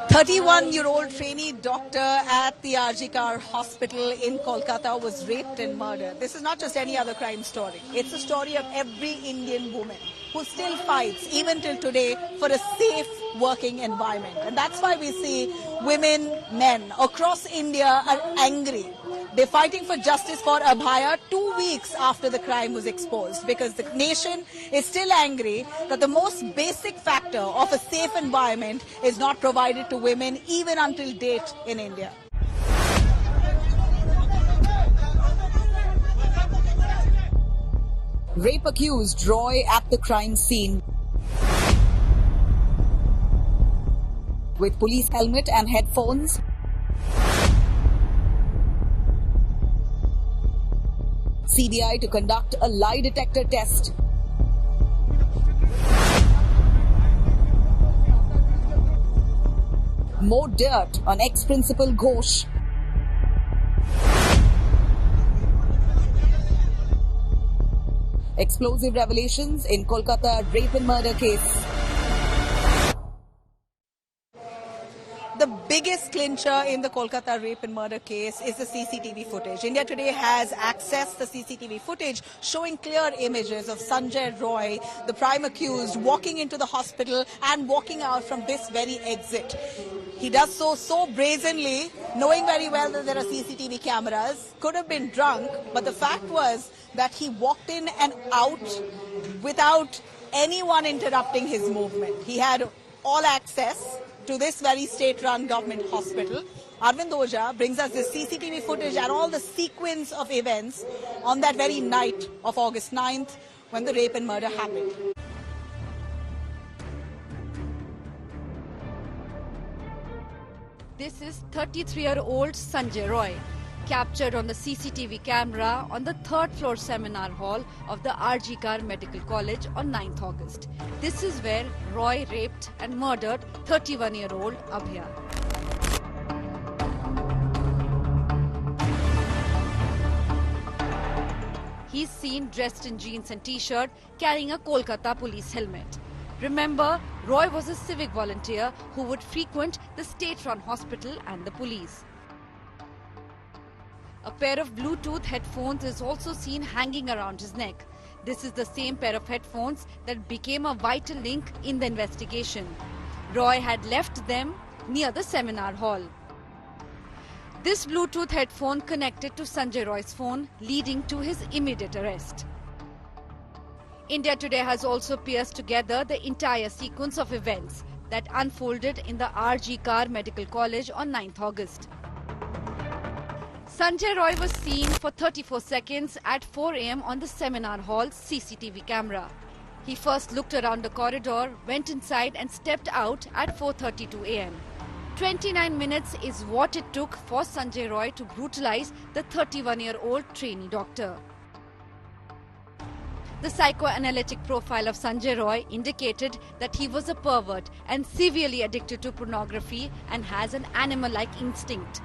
31-year-old trainee doctor at the RG Kar Hospital in Kolkata was raped and murdered. This is not just any other crime story. It's a story of every Indian woman who still fights, even till today, for a safe working environment. And that's why we see women, men across India are angry. They're fighting for justice for Abhaya 2 weeks after the crime was exposed, because the nation is still angry that the most basic factor of a safe environment is not provided to women even until date in India. Rape accused Roy at the crime scene with police helmet and headphones. CBI to conduct a lie detector test. More dirt on ex-principal Ghosh. Explosive revelations in Kolkata rape and murder case. The biggest clincher in the Kolkata rape and murder case is the CCTV footage. India Today has accessed the CCTV footage showing clear images of Sanjay Roy, the prime accused, walking into the hospital and walking out from this very exit. He does so brazenly, knowing very well that there are CCTV cameras, could have been drunk, but the fact was that he walked in and out without anyone interrupting his movement. He had all access to this very state-run government hospital. Arvind Ojha brings us this CCTV footage and all the sequence of events on that very night of August 9th when the rape and murder happened. This is 33-year-old Sanjay Roy, captured on the CCTV camera on the third floor seminar hall of the RG Kar Medical College on 9th August. This is where Roy raped and murdered 31-year-old Abhaya. He's seen dressed in jeans and t-shirt, carrying a Kolkata police helmet. Remember, Roy was a civic volunteer who would frequent the state-run hospital and the police. A pair of Bluetooth headphones is also seen hanging around his neck. This is the same pair of headphones that became a vital link in the investigation. Roy had left them near the seminar hall. This Bluetooth headphone connected to Sanjay Roy's phone, leading to his immediate arrest. India Today has also pieced together the entire sequence of events that unfolded in the RG Kar Medical College on 9th August. Sanjay Roy was seen for 34 seconds at 4 a.m. on the seminar hall's CCTV camera. He first looked around the corridor, went inside and stepped out at 4:32 a.m. 29 minutes is what it took for Sanjay Roy to brutalize the 31-year-old trainee doctor. The psychoanalytic profile of Sanjay Roy indicated that he was a pervert and severely addicted to pornography and has an animal-like instinct.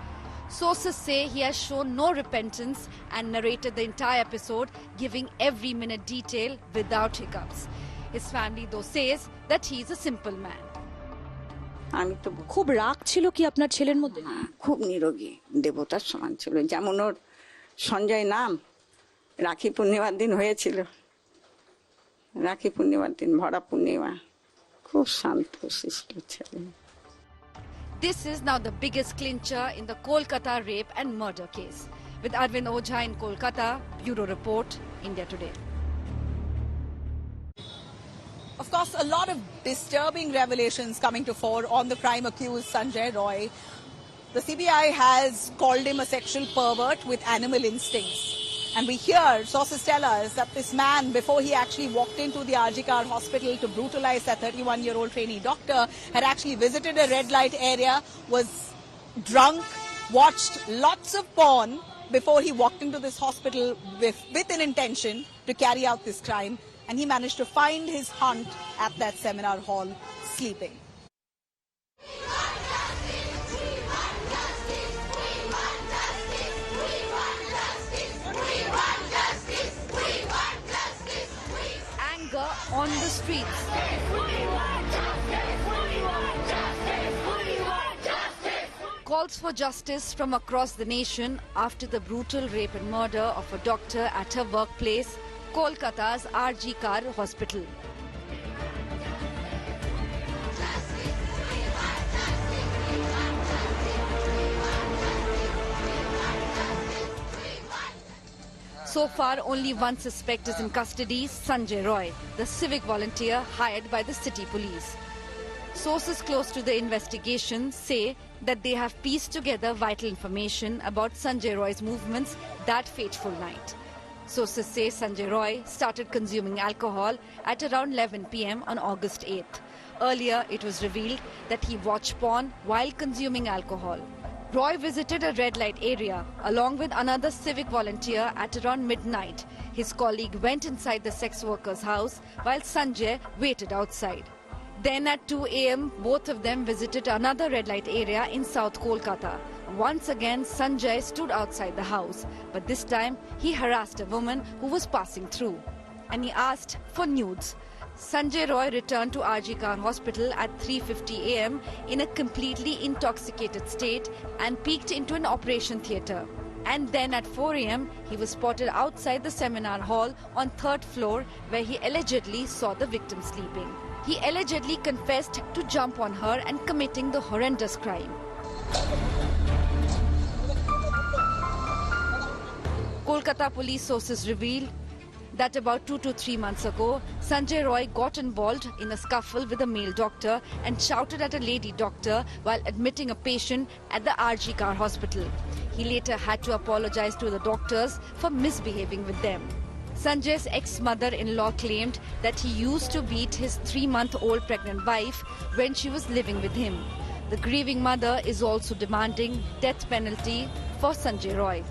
Sources say he has shown no repentance and narrated the entire episode, giving every minute detail without hiccups. His family though says that he is a simple man. আমি তো খুব রাগ ছিল কি আপনার ছেলের মধ্যে খুব নিরোগী দেবতার সমান ছিল যেমন ওর সঞ্জয় নাম রাখি পূর্ণিমার দিন হয়েছিল রাখি পূর্ণিমার দিন ভরা পূর্ণিমা খুব শান্ত শিষ্ট ছেলে This is now the biggest clincher in the Kolkata rape and murder case. With Arvind Ojha in Kolkata, Bureau Report, India Today. Of course, a lot of disturbing revelations coming to fore on the crime accused Sanjay Roy. The CBI has called him a sexual pervert with animal instincts. And we hear sources tell us that this man, before he actually walked into the RG Kar hospital to brutalize that 31-year-old trainee doctor, had actually visited a red light area, was drunk, watched lots of porn before he walked into this hospital with an intention to carry out this crime. And he managed to find his hunt at that seminar hall, sleeping. Anger on the streets. Calls for justice from across the nation after the brutal rape and murder of a doctor at her workplace, Kolkata's RG Kar Hospital. So far, only one suspect is in custody, Sanjay Roy, the civic volunteer hired by the city police. Sources close to the investigation say that they have pieced together vital information about Sanjay Roy's movements that fateful night. Sources say Sanjay Roy started consuming alcohol at around 11 p.m. on August 8th. Earlier, it was revealed that he watched porn while consuming alcohol. Roy visited a red light area along with another civic volunteer at around midnight. His colleague went inside the sex worker's house while Sanjay waited outside. Then at 2 a.m., both of them visited another red light area in South Kolkata. Once again, Sanjay stood outside the house, but this time he harassed a woman who was passing through and he asked for nudes. Sanjay Roy returned to RG Kar Hospital at 3:50 a.m. in a completely intoxicated state and peeked into an operation theatre. And then at 4 a.m., he was spotted outside the seminar hall on 3rd floor where he allegedly saw the victim sleeping. He allegedly confessed to jump on her and committing the horrendous crime. Kolkata police sources revealed that about 2 to 3 months ago, Sanjay Roy got involved in a scuffle with a male doctor and shouted at a lady doctor while admitting a patient at the RG Kar Hospital. He later had to apologize to the doctors for misbehaving with them. Sanjay's ex-mother-in-law claimed that he used to beat his 3-month-old pregnant wife when she was living with him. The grieving mother is also demanding death penalty for Sanjay Roy.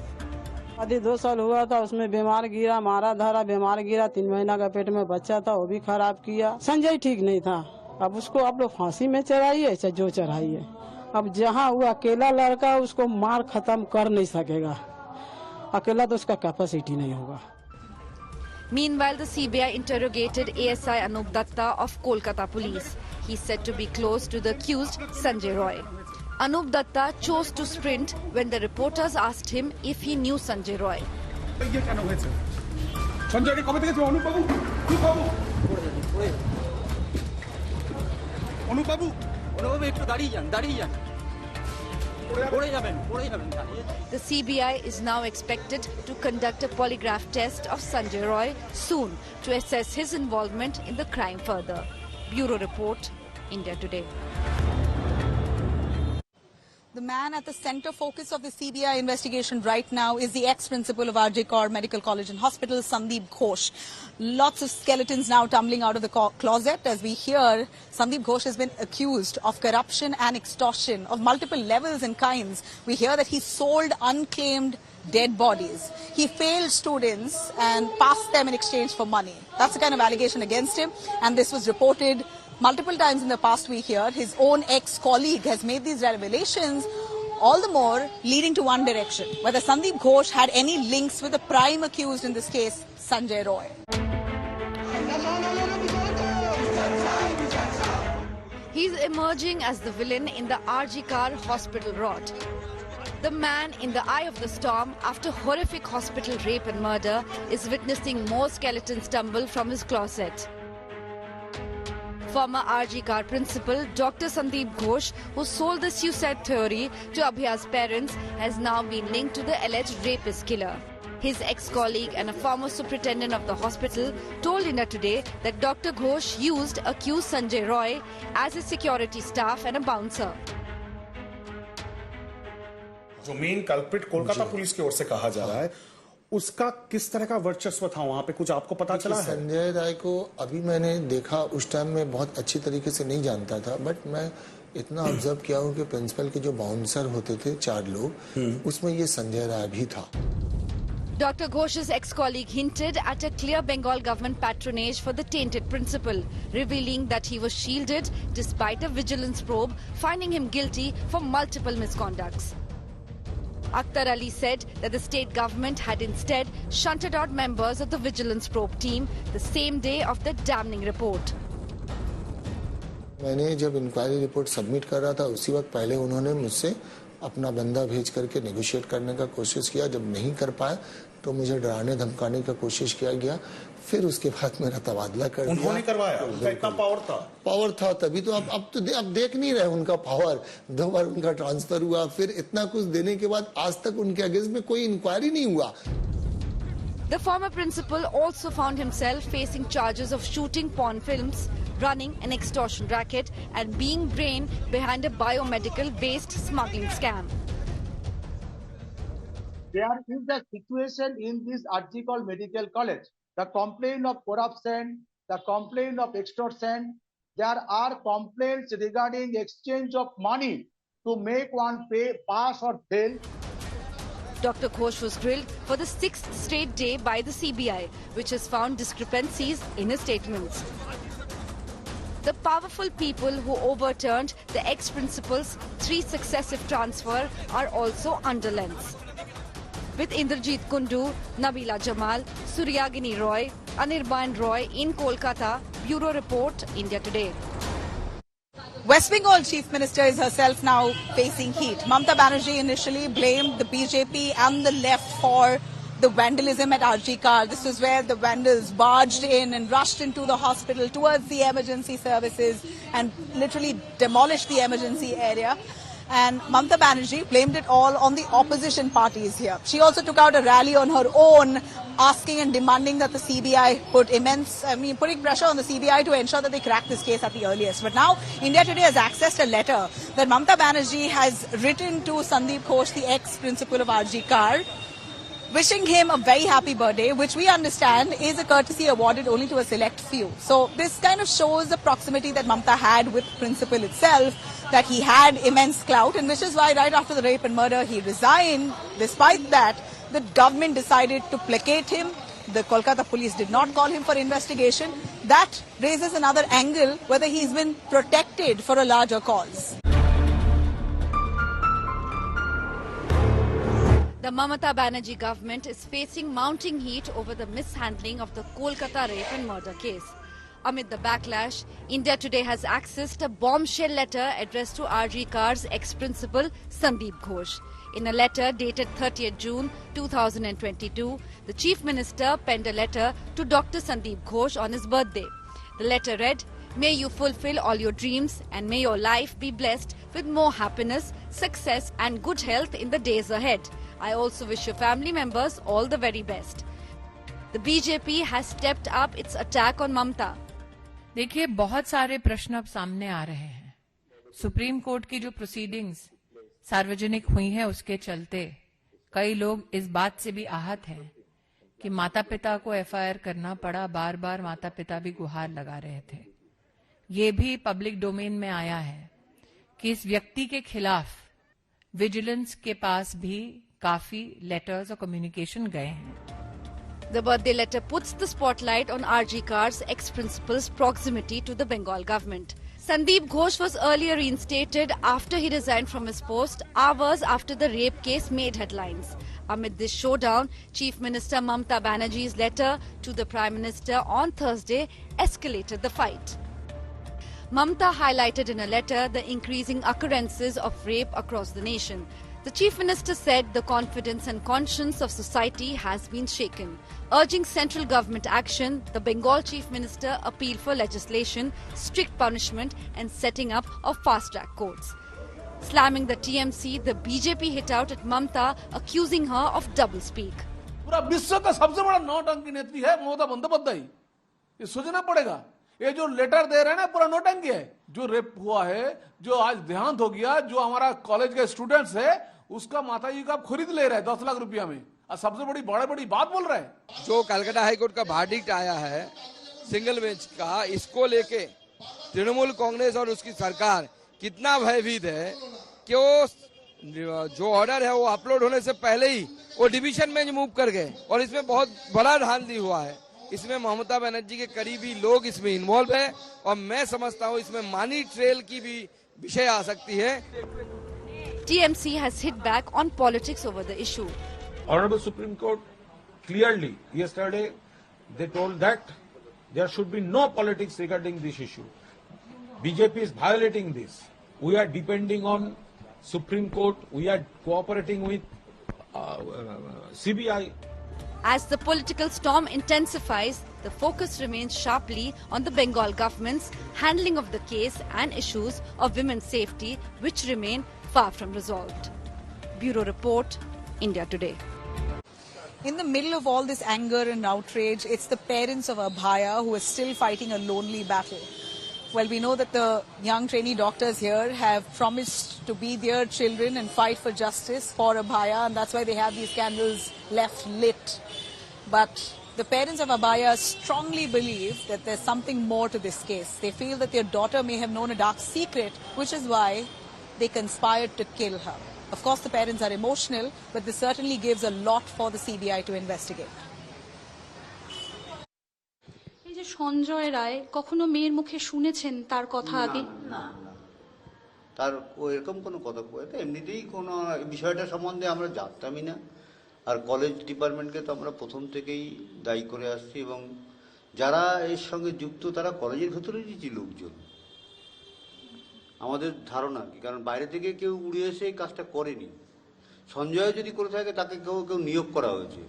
शादी 2 साल हुआ था, उसमें बीमार गिरा, मारा धारा, बीमार गिरा, 3 महीना का पेट में बच्चा था, वो भी खराब किया। संजय ठीक नहीं था। अब उसको आप लोग फांसी में चढ़ाइए चाहे जो चढ़ाइए, अब जहाँ वो अकेला लड़का उसको मार खत्म कर नहीं सकेगा, अकेला तो उसका कैपेसिटी नहीं होगा। Meanwhile, the CBI interrogated ASI Anup Datta of Kolkata Police. He said to be close to the accused Sanjay Roy. Anup Datta chose to sprint when the reporters asked him if he knew Sanjay Roy. The CBI is now expected to conduct a polygraph test of Sanjay Roy soon to assess his involvement in the crime further. Bureau Report, India Today. The man at the center focus of the CBI investigation right now is the ex-principal of RG Kar Medical College and Hospital, Sandeep Ghosh. Lots of skeletons now tumbling out of the closet. As we hear, Sandeep Ghosh has been accused of corruption and extortion of multiple levels and kinds. We hear that he sold unclaimed dead bodies. He failed students and passed them in exchange for money. That's the kind of allegation against him, and this was reported multiple times in the past week here. His own ex-colleague has made these revelations, all the more leading to one direction, whether Sandeep Ghosh had any links with the prime accused in this case, Sanjay Roy. He's emerging as the villain in the RG Kar Hospital rot. The man in the eye of the storm after horrific hospital rape and murder is witnessing more skeletons tumble from his closet. Former RG Kar principal Dr. Sandeep Ghosh, who sold the suicide theory to Abhiya's parents, has now been linked to the alleged rapist killer. His ex-colleague and a former superintendent of the hospital told India Today that Dr. Ghosh used accused Sanjay Roy as his security staff and a bouncer. जो main culprit Kolkata police की ओर से कहा जा रहा है, उसका किस तरह का वर्चस्व था वहां पे, कुछ आपको पता चला है? संजय राय को अभी मैंने देखा, उस टाइम में बहुत अच्छी तरीके से नहीं जानता था, बट मैं इतना ऑब्जर्व किया हूं कि प्रिंसिपल के जो बाउंसर होते थे 4 लोग, उसमें ये संजय राय भी था. Dr. Ghosh's ex-colleague hinted at a clear Bengal government patronage for the tainted principal, revealing that he was shielded despite a vigilance probe finding him guilty for multiple misconducts. Akhtar Ali said that the state government had instead shunted out members of the vigilance probe team the same day of the damning report. मैंने जब inquiry report submit कर रहा था, उसी वक्त पहले उन्होंने मुझसे अपना बंदा भेज करके नेगोशिएट करने का कोशिश किया। जब नहीं कर पाए तो मुझे डराने धमकाने का कोशिश किया गया। फिर उसके बाद मेरा तबादला कर दिया। उन्होंने करवाया, उनका इतना पावर था तभी तो अब देख नहीं रहे उनका पावर। 2 बार उनका ट्रांसफर हुआ, फिर इतना कुछ देने के बाद आज तक उनके अगेंस्ट में कोई इंक्वायरी नहीं हुआ। The former principal also found himself facing charges of shooting porn films, running an extortion racket and being brain behind a biomedical-based smuggling scam. There is a situation in this Archicol Medical College. The complaint of corruption, the complaint of extortion, there are complaints regarding exchange of money to make one pass or fail. Dr. Ghosh was grilled for the 6th straight day by the CBI, which has found discrepancies in his statements. The powerful people who overturned the ex-principal's 3 successive transfers are also under lens. With Indrajit Kundu, Nabila Jamal, Suryagini Roy, Anirban Roy in Kolkata, Bureau Report, India Today. West Bengal Chief Minister is herself now facing heat. Mamata Banerjee initially blamed the BJP and the left for the vandalism at RG Car. This was where the vandals barged in and rushed into the hospital towards the emergency services and literally demolished the emergency area. And Mamata Banerjee blamed it all on the opposition parties here. She also took out a rally on her own, asking and demanding that the CBI putting pressure on the CBI to ensure that they crack this case at the earliest. But now, India Today has accessed a letter that Mamata Banerjee has written to Sandeep Ghosh, the ex-principal of RG Car, wishing him a very happy birthday, which we understand is a courtesy awarded only to a select few. So this kind of shows the proximity that Mamata had with principal itself, that he had immense clout, and which is why right after the rape and murder he resigned. Despite that, the government decided to placate him. The Kolkata police did not call him for investigation. That raises another angle, whether he's been protected for a larger cause. The Mamata Banerjee government is facing mounting heat over the mishandling of the Kolkata rape and murder case. Amid the backlash, India Today has accessed a bombshell letter addressed to RG Car's ex-principal Sandeep Ghosh. In a letter dated 30th June 2022, the Chief Minister penned a letter to Dr. Sandeep Ghosh on his birthday. The letter read, "May you fulfill all your dreams and may your life be blessed with more happiness, success and good health in the days ahead. I also wish your family members all the very best." The BJP has stepped up its attack on Mamata. देखिए, बहुत सारे प्रश्न अब सामने आ रहे हैं। Supreme court की जो प्रोसीडिंग्स सार्वजनिक हुई हैं, उसके चलते कई लोग इस बात से भी आहत हैं कि माता पिता को एफआईआर करना पड़ा। बार बार माता पिता भी गुहार लगा रहे थे। ये भी पब्लिक डोमेन में आया है कि इस व्यक्ति के खिलाफ विजिलेंस के पास भी काफी लेटर्स और कम्युनिकेशन गए हैं। The birthday letter puts the spotlight on RG Car's ex-principal's proximity to the Bengal government. Sandeep Ghosh was earlier reinstated after he resigned from his post hours after the rape case made headlines. Amid this showdown, Chief Minister Mamata Banerjee's letter to the Prime Minister on Thursday escalated the fight. Mamata highlighted in a letter the increasing occurrences of rape across the nation. The Chief Minister said the confidence and conscience of society has been shaken. Urging central government action, the Bengal Chief Minister appealed for legislation, strict punishment and setting up of fast-track courts. Slamming the TMC, the BJP hit out at Mamata, accusing her of doublespeak. पूरा विश्व का सबसे बड़ा नौटंकी नेत्री है ममता बंदोपाध्याय। ये सोचना पड़ेगा। ये जो लेटर दे रहे हैं ना, पूरा नौटंकी है। जो रेप हुआ है, जो आज देहांत हो गया, जो हमारा कॉलेज के स्टूडेंट्स है, उसका माता जी का खरीद ले रहा है 10 लाख रुपया में। और सबसे बड़ी बात बोल रहा है। जो कलकत्ता हाईकोर्ट का वर्डिक्ट आया है सिंगल बेंच का, इसको लेके तृणमूल कांग्रेस और उसकी सरकार कितना भयभीत है कि वो जो ऑर्डर है वो अपलोड होने से पहले ही वो डिवीजन बेंच मूव कर गए और इसमें बहुत बड़ा धांधली हुआ है। इसमें ममता बनर्जी के करीबी लोग इसमें इन्वॉल्व है और मैं समझता हूँ इसमें मनी ट्रेल की भी विषय आ सकती है। TMC has hit back on politics over the issue. Honorable Supreme Court clearly yesterday they told that there should be no politics regarding this issue. BJP is violating this. We are depending on Supreme Court, we are cooperating with CBI. As the political storm intensifies, the focus remains sharply on the Bengal government's handling of the case and issues of women's safety, which remain far from resolved. Bureau Report, India Today. In the middle of all this anger and outrage, it's the parents of Abhaya who are still fighting a lonely battle. Well, we know that the young trainee doctors here have promised to be their children and fight for justice for Abhaya, and that's why they have these candles left lit. But the parents of Abhaya strongly believe that there's something more to this case. They feel that their daughter may have known a dark secret, which is why they conspired to kill her. Of course, the parents are emotional, but this certainly gives a lot for the CBI to investigate. এই যে সঞ্জয় রায় কখনো মেয়ের মুখে শুনেছেন তার কথা আগে? না না, তার এরকম কোনো কথা কয়ে এমনিতেই কোনো বিষয়টা সম্বন্ধে আমরা জানতামই না। আর কলেজ ডিপার্টমেন্টকে তো আমরা প্রথম থেকেই দায়ী করে আসছি, এবং যারা এর সঙ্গে যুক্ত তারা কলেজের ভেতরেরই যে লোকজন, আমাদের ধারণা কি, কারণ বাইরে থেকে কেউ উড়ে এসে এই কাজটা করেনি। সঞ্জয় যদি করে থাকে তাকে কেউ কেউ নিয়োগ করা হয়েছে।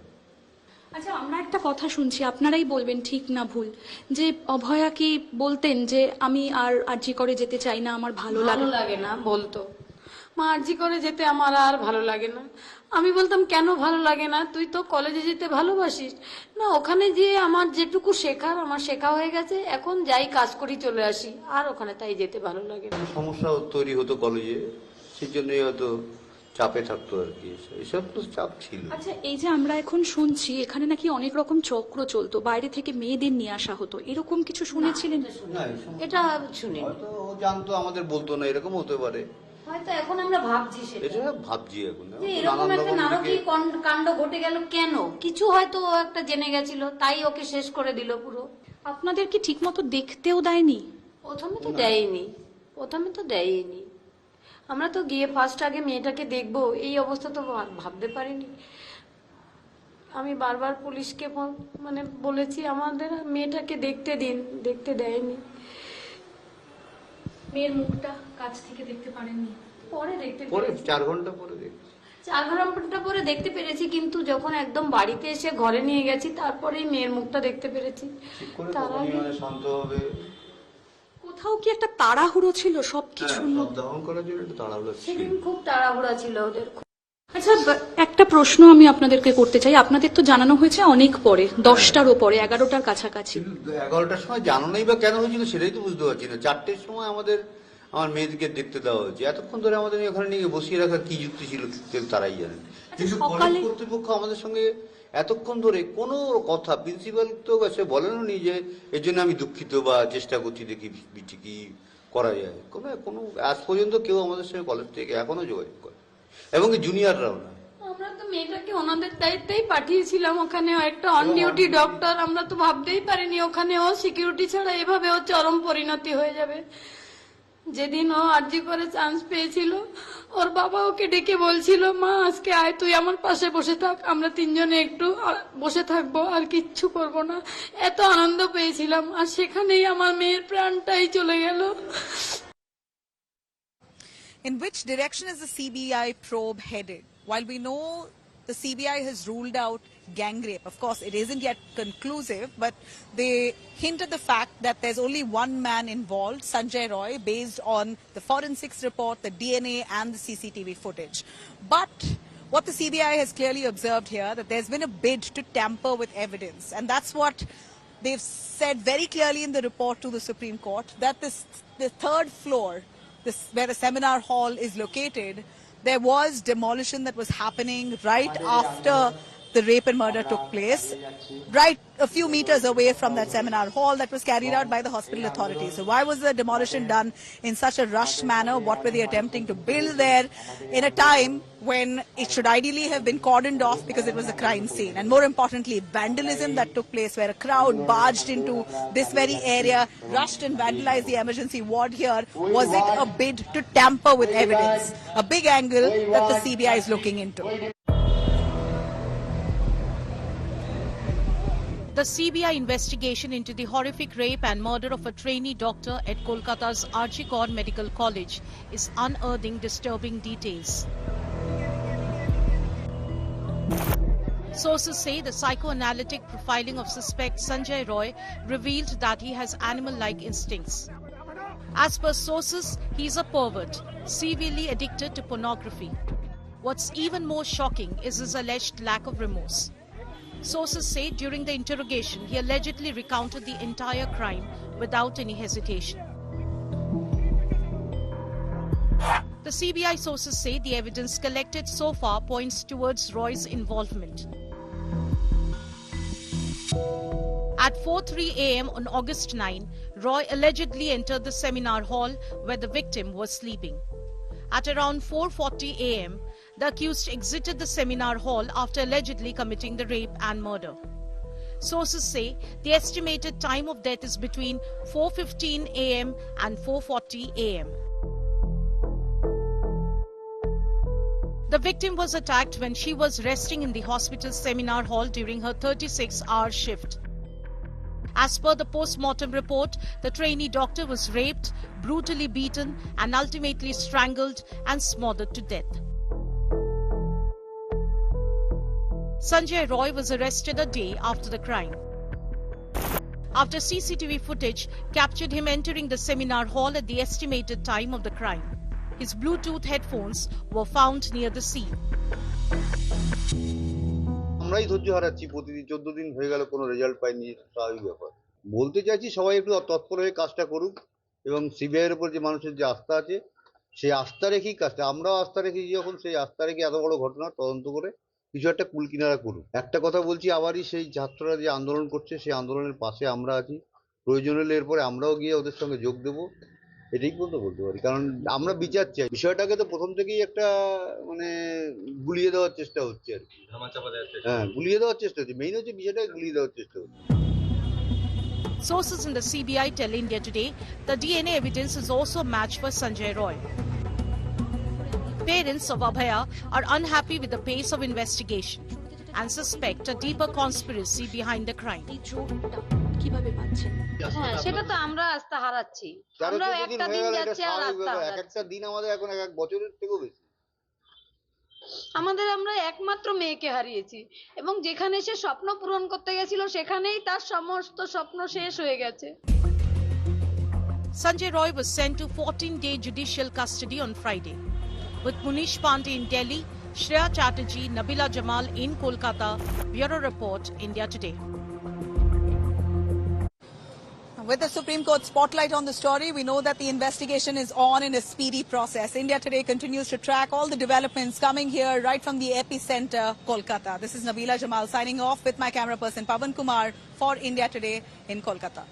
আচ্ছা, আমরা একটা কথা শুনছি, আপনারাই বলবেন ঠিক না ভুল, যে অভয়া কি বলতেন যে আমি আর আরজি করে যেতে চাই না, আমার ভালো লাগে না, বলতো মা আরজি করে যেতে আমার আর ভালো লাগে না। আমি বলতাম কেন ভালো লাগে না, তুই তো কলেজে যেতে ভালোবাসিস না, ওখানে গিয়ে আমার যেটুকু শেখার আমার শেখা হয়ে গেছে, এখন যাই কাজ করি চলে আসি, আর ওখানে তাই যেতে ভালো লাগে না। সমস্যা তৈরি হতো কলেজে, সেই জন্যই হয়তো চাপে থাকতো আর কি, এসব তো চাপ ছিল। আচ্ছা, এই যে আমরা এখন শুনছি এখানে নাকি অনেক রকম চক্র চলতো, বাইরে থেকে মেয়েদের নিয়ে আসা হতো, এরকম কিছু শুনেছিলেন? এটা শুনি, হয়তো ও জানতো, আমাদের বলতো না, এরকম হতে পারে। হয়তো এখন আমরা ভাবছি এটা ভাবছি এখন যে এরকম একটা নারকীয় কাণ্ড ঘটে গেল কেন, কিছু হয়তো ও একটা জেনে গেছিল, তাই ওকে শেষ করে দিল পুরো। আপনাদের কি ঠিক মতো দেখতেও দেয়নি? প্রথমে তো দেয়নি। আমরা তো গিয়ে ফার্স্ট আগে মেয়েটাকে দেখবো এই অবস্থা তো ভাবতে পারিনি। আমি বারবার পুলিশকে মানে বলেছি আমাদের মেয়েটাকে দেখতে দিন, দেখতে দেয়নি। মেয়ের মুখটা কাছ থেকে দেখতে পারেননি? পরে দেখতে 4 ঘন্টা পরে দেখছি। 4 ঘন্টা পরে দেখতে পেরেছি, কিন্তু যখন একদম বাড়িতে এসে ঘরে নিয়ে গেছি তারপরেই মেয়ের মুখটা দেখতে পেরেছি। তার আগে শান্ত হবে। কোথাও কি একটা তাড়াহুড়ো ছিল সবকিছু দহন করার জন্য? একটা তাড়াহুড়ো ছিল, সেদিন খুব তাড়াহুড়া ছিল ওদের। আচ্ছা, একটা প্রশ্ন আমি আপনাদেরকে করতে চাই। আপনাদের তো জানানো হয়েছে অনেক পরে, 10টার ওপরে, 11টার কাছাকাছি। 11টার সময় জানানোই বা কেন হয়েছিল সেটাই তো বুঝতে পারছি না। 4টের সময় আমার মেয়েদেরকে দেখতে দেওয়া হয়েছে, এতক্ষণ ধরে আমাদের ওখানে নিয়ে বসিয়ে রাখার কি যুক্তি ছিল তারাই জানেন। কিন্তু কলেজ কর্তৃপক্ষ আমাদের সঙ্গে এতক্ষণ ধরে কোনো কথা, প্রিন্সিপাল তো সে বলেনও নি যে এর জন্য আমি দুঃখিত বা চেষ্টা করছি দেখি কি করা যায়। কোনো আজ পর্যন্ত কেউ আমাদের সঙ্গে কলেজ থেকে এখনো যোগাযোগ করে, এবং জুনিয়ররাও না। আমরা তো মেয়েটাকে ওনাদের দায়িত্বেই পাঠিয়েছিলাম, ওখানে একটা অন ডিউটি ডক্টর, আমরা তো ভাবতেই পারিনি ওখানে ও সিকিউরিটি ছাড়া এভাবে ও চরম পরিণতি হয়ে যাবে। যেদিন ও আরজি করে চান্স পেয়েছিল, ওর বাবা ওকে ডেকে বলছিল, মা আজকে আয়, তুই আমার পাশে বসে থাক, আমরা 3 জনে একটু বসে থাকবো, আর কিচ্ছু করব না। এত আনন্দ পেয়েছিলাম, আর সেখানেই আমার মেয়ের প্রাণটাই চলে গেল। In which direction is the CBI probe headed? While we know the CBI has ruled out gang rape, of course it isn't yet conclusive, but they hint at the fact that there's only one man involved, Sanjay Roy, based on the forensics report, the DNA and the CCTV footage. But what the CBI has clearly observed here, that there's been a bid to tamper with evidence, and that's what they've said very clearly in the report to the Supreme Court, that the 3rd floor, where the seminar hall is located, there was demolition that was happening right after the rape and murder took place, right a few meters away from that seminar hall, that was carried out by the hospital authorities. So why was the demolition done in such a rushed manner? What were they attempting to build there in a time when it should ideally have been cordoned off because it was a crime scene? And more importantly, vandalism that took place where a crowd barged into this very area, rushed and vandalized the emergency ward here. Was it a bid to tamper with evidence? A big angle that the CBI is looking into. The CBI investigation into the horrific rape and murder of a trainee doctor at Kolkata's Archie Kaur Medical College is unearthing disturbing details. Sources say the psychoanalytic profiling of suspect Sanjay Roy revealed that he has animal-like instincts. As per sources, he is a pervert, severely addicted to pornography. What's even more shocking is his alleged lack of remorse. Sources say during the interrogation, he allegedly recounted the entire crime without any hesitation. The CBI sources say the evidence collected so far points towards Roy's involvement. At 4:03 a.m. on August 9, Roy allegedly entered the seminar hall where the victim was sleeping. At around 4:40 a.m., the accused exited the seminar hall after allegedly committing the rape and murder. Sources say the estimated time of death is between 4:15 a.m. and 4:40 a.m. The victim was attacked when she was resting in the hospital's seminar hall during her 36-hour shift. As per the post-mortem report, the trainee doctor was raped, brutally beaten, and ultimately strangled and smothered to death. Sanjay Roy was arrested a day after the crime. After CCTV footage captured him entering the seminar hall at the estimated time of the crime, his Bluetooth headphones were found near the scene. আমরাই ধৈর্য হারাচ্ছি, প্রতিদিন 14 দিন হয়ে গেল কোনো result পাইনি, স্বাভাবিক ব্যাপার। বলতে চাইছি সবাই একটু তৎপর হয়ে কাজটা করুক এবং সিবিআইয়ের উপর যে মানুষের যে আস্থা আছে সেই আস্থা রেখেই কাজটা, আমরাও আস্থা রেখেছি যখন, সেই আস্থা রেখে এত বড় ঘটনা তদন্ত করে কিছু একটা কুল কিনারা করুক। একটা কথা বলছি আবারই, সেই ছাত্ররা যে আন্দোলন করছে সেই আন্দোলনের পাশে আমরা আছি, প্রয়োজন হলে এরপরে আমরাও গিয়ে ওদের সঙ্গে যোগ দেবো, এটাই পর্যন্ত বলতে পারি। কারণ আমরা বিচার চাই, বিষয়টাকে তো প্রথম থেকেই একটা মানে গুলিয়ে দেওয়ার চেষ্টা হচ্ছে আর কি, হ্যাঁ গুলিয়ে দেওয়ার চেষ্টা হচ্ছে, মেইন হচ্ছে বিষয়টাকে গুলিয়ে দেওয়ার চেষ্টা হচ্ছে। Sources in the CBI tell India Today the DNA evidence is also matched for Sanjay Roy. Parents of Abhaya are unhappy with the pace of investigation and suspect a deeper conspiracy behind the crime. হ্যাঁ, সেটা তো আমরা আস্থা হারাচ্ছি। আমরা একটা দিন যাচ্ছে আর আস্থা হারাচ্ছি। একটা দিন আমাদের এখন এক বছরের থেকেও বেশি। আমরা একমাত্র মেয়েকে হারিয়েছি এবং যেখানে সে স্বপ্ন পূরণ করতে গেছিল সেখানেই তার সমস্ত স্বপ্ন শেষ হয়ে গেছে। Sanjay Roy was sent to 14-day judicial custody on Friday. With Munish Pandey in Delhi, Shreya Chatterjee, Nabila Jamal in Kolkata. Bureau Report, India Today. With the Supreme Court spotlight on the story, we know that the investigation is on in a speedy process. India Today continues to track all the developments coming here right from the epicenter, Kolkata. This is Nabila Jamal signing off with my camera person Pavan Kumar for India Today in Kolkata.